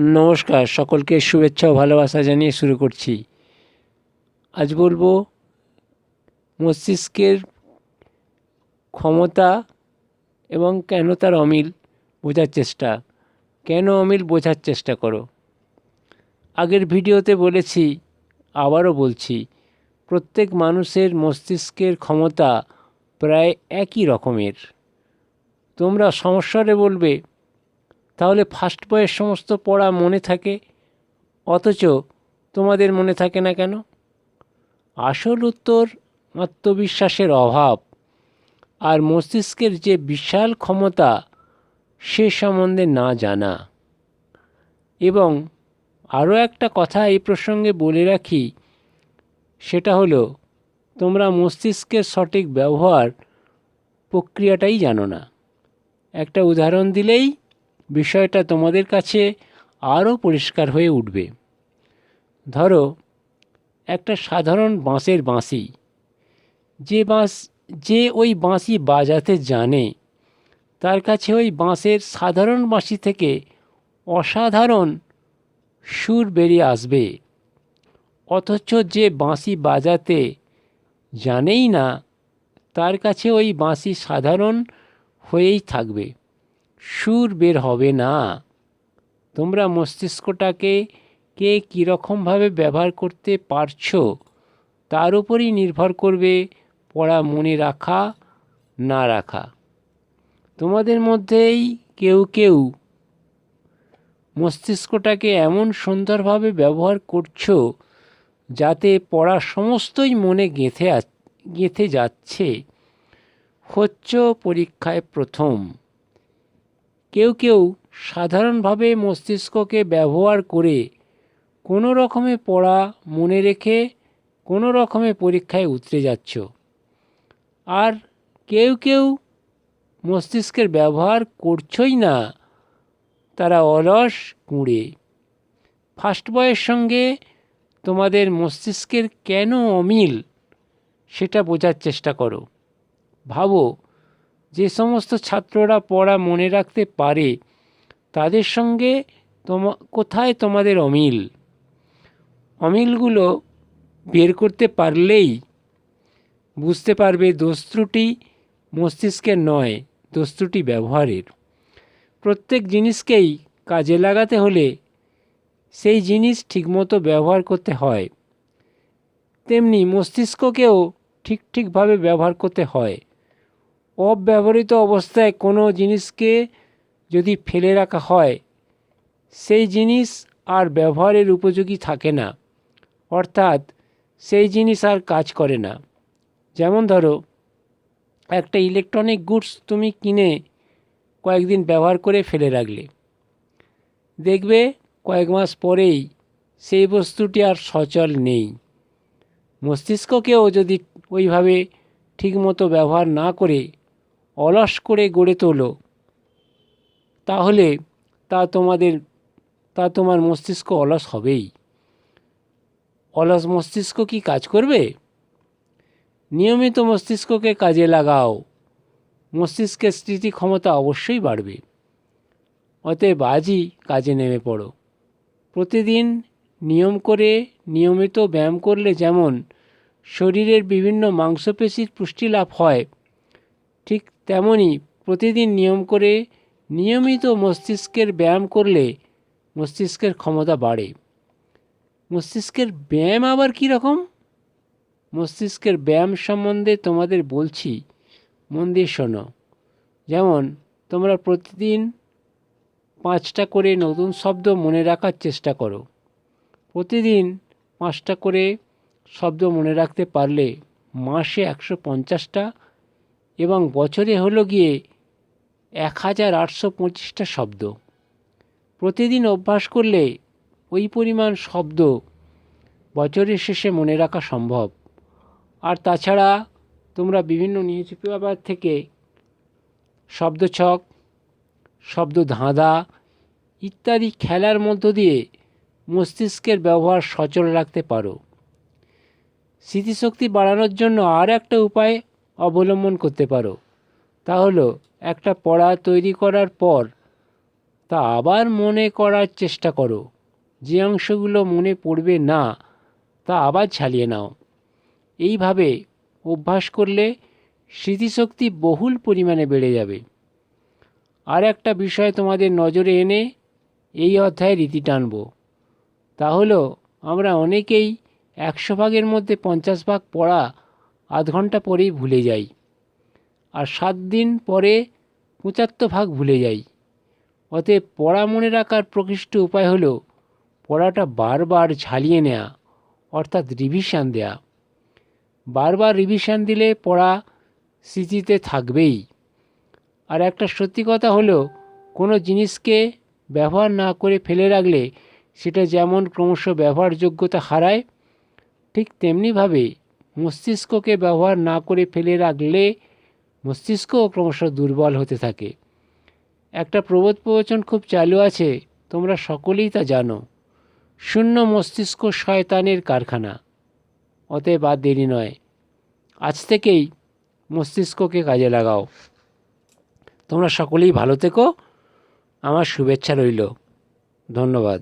নমস্কার, সকলকে শুভেচ্ছা ও ভালোবাসা জানিয়ে শুরু করছি। আজ বলবো মস্তিষ্কের ক্ষমতা এবং কেন তার অমিল বোঝার চেষ্টা করো। আগের ভিডিওতে বলেছি, আবারও বলছি, প্রত্যেক মানুষের মস্তিষ্কের ক্ষমতা প্রায় একই রকমের। তোমরা সমস্যারে বলবে, তাহলে ফার্স্ট বইয়ের সমস্ত পড়া মনে থাকে, অথচ তোমাদের মনে থাকে না কেন? আসল উত্তর আত্মবিশ্বাসের অভাব আর মস্তিষ্কের যে বিশাল ক্ষমতা সে সম্বন্ধে না জানা। এবং আরও একটা কথা এই প্রসঙ্গে বলে রাখি, সেটা হলো তোমরা মস্তিষ্কের সঠিক ব্যবহার প্রক্রিয়াটাই জানো না। একটা উদাহরণ দিলেই বিষয়টা তোমাদের কাছে আরও পরিষ্কার হয়ে উঠবে। ধরো, একটা সাধারণ বাঁশের বাঁশি, যে ওই বাঁশি বাজাতে জানে তার কাছে ওই বাঁশের সাধারণ বাঁশি থেকে অসাধারণ সুর বেরিয়ে আসবে। অথচ যে বাঁশি বাজাতে জানেই না তার কাছে ওই বাঁশি সাধারণ হয়েই থাকবে, সুর বের হবে না। তোমরা মস্তিষ্কটাকে কে কীরকমভাবে ব্যবহার করতে পারছো তার উপরই নির্ভর করবে পড়া মনে রাখা না রাখা। তোমাদের মধ্যেই কেউ কেউ মস্তিষ্কটাকে এমন সুন্দরভাবে ব্যবহার করছো যাতে পড়া সমস্তই মনে গেঁথে যাচ্ছে, হচ্ছ পরীক্ষায় প্রথম। কেউ কেউ সাধারণভাবে মস্তিষ্ককে ব্যবহার করে কোনো রকমে পড়া মনে রেখে কোনো রকমে পরীক্ষায় উতরে যাচ্ছ। আর কেউ কেউ মস্তিষ্কের ব্যবহার করছই না, তারা অলস কুঁড়ে। ফার্স্ট বয়ের সঙ্গে তোমাদের মস্তিষ্কের কেন অমিল সেটা বোঝার চেষ্টা করো। ভাবো, যে সমস্ত ছাত্ররা পড়া মনে রাখতে পারে তাদের সঙ্গে কোথায় তোমাদের অমিল? অমিলগুলো বের করতে পারলেই বুঝতে পারবে দোষ ত্রুটি মস্তিষ্কের নয়, দোষ ত্রুটি ব্যবহারের। প্রত্যেক জিনিসকেই কাজে লাগাতে হলে সেই জিনিস ঠিকমতো ব্যবহার করতে হয়, তেমনি মস্তিষ্ককেও ঠিকভাবে ব্যবহার করতে হয়। অব্যবহৃত অবস্থায় কোনো জিনিসকে যদি ফেলে রাখা হয়, সেই জিনিস আর ব্যবহারের উপযোগী থাকে না, অর্থাৎ সেই জিনিস আর কাজ করে না। যেমন ধরো, একটা ইলেকট্রনিক গুডস তুমি কিনে কয়েকদিন ব্যবহার করে ফেলে রাখলে, দেখবে কয়েক মাস পরেই সেই বস্তুটি আর সচল নেই। মস্তিষ্ককেও যদি ওইভাবে ঠিকমতো ব্যবহার না করে অলস করে গড়ে তোলো, তাহলে তোমার মস্তিষ্ক অলস হবেই। অলস মস্তিষ্ক কি কাজ করবে? নিয়মিত মস্তিষ্ককে কাজে লাগাও, মস্তিষ্কের স্মৃতি ক্ষমতা অবশ্যই বাড়বে। অতএব আজই কাজে নেমে পড়ো। প্রতিদিন নিয়ম করে নিয়মিত ব্যায়াম করলে যেমন শরীরের বিভিন্ন মাংসপেশির পুষ্টি লাভ হয়, ঠিক তেমনই প্রতিদিন নিয়ম করে নিয়মিত মস্তিষ্কের ব্যায়াম করলে মস্তিষ্কের ক্ষমতা বাড়ে। মস্তিষ্কের ব্যায়াম আবার কীরকম? মস্তিষ্কের ব্যায়াম সম্বন্ধে তোমাদের বলছি, মন দিয়ে শোনো। যেমন তোমরা প্রতিদিন 5টা করে নতুন শব্দ মনে রাখার চেষ্টা করো। প্রতিদিন 5টা করে শব্দ মনে রাখতে পারলে মাসে 150টা এবং বছরে হলো গিয়ে 1825টা শব্দ। প্রতিদিন অভ্যাস করলে ওই পরিমাণ শব্দ বছরের শেষে মনে রাখা সম্ভব। আর তাছাড়া তোমরা বিভিন্ন নিউজ পেপার থেকে শব্দছক, শব্দ ধাঁধা ইত্যাদি খেলার মধ্য দিয়ে মস্তিষ্কের ব্যবহার সচল রাখতে পারো। স্মৃতিশক্তি বাড়ানোর জন্য আর একটা উপায় অবলম্বন করতে পারো, তা হলো একটা পড়া তৈরি করার পর তা আবার মনে করার চেষ্টা করো। যে অংশগুলো মনে পড়বে না তা আবার ঝালিয়ে নাও। এইভাবে অভ্যাস করলে স্মৃতিশক্তি বহুল পরিমাণে বেড়ে যাবে। আর একটা বিষয় তোমাদের নজরে এনে এই অধ্যায়ে রীতি টানব। তা হলো আমরা অনেকেই 100 ভাগের মধ্যে 50 ভাগ পড়া আধ ঘন্টা পরেই ভুলে যাই, আর 7 দিন পরে 75 ভাগ ভুলে যাই। অতএব পড়া মনে রাখার প্রকৃষ্ট উপায় হলো পড়াটা বারবার ঝালিয়ে নেওয়া, অর্থাৎ রিভিশন দেয়া। বারবার রিভিশন দিলে পড়া স্মৃতিতে থাকবেই। আর একটা সত্যি কথা হলো, কোনো জিনিসকে ব্যবহার না করে ফেলে রাখলে সেটা যেমন ক্রমশ ব্যবহারযোগ্যতা হারায়, ঠিক তেমনিভাবে মস্তিষ্ককে ব্যবহার না করে ফেলে রাখলে মস্তিষ্কও ক্রমশ দুর্বল হতে থাকে। একটা প্রবাদ প্রবচন খুব চালু আছে, তোমরা সকলেই তা জানো, শূন্য মস্তিষ্ক শয়তানের কারখানা। অতএব আর দেরি নয়, আজ থেকেই মস্তিষ্ককে কাজে লাগাও। তোমরা সকলেই ভালো থেকো, আমার শুভেচ্ছা রইল। ধন্যবাদ।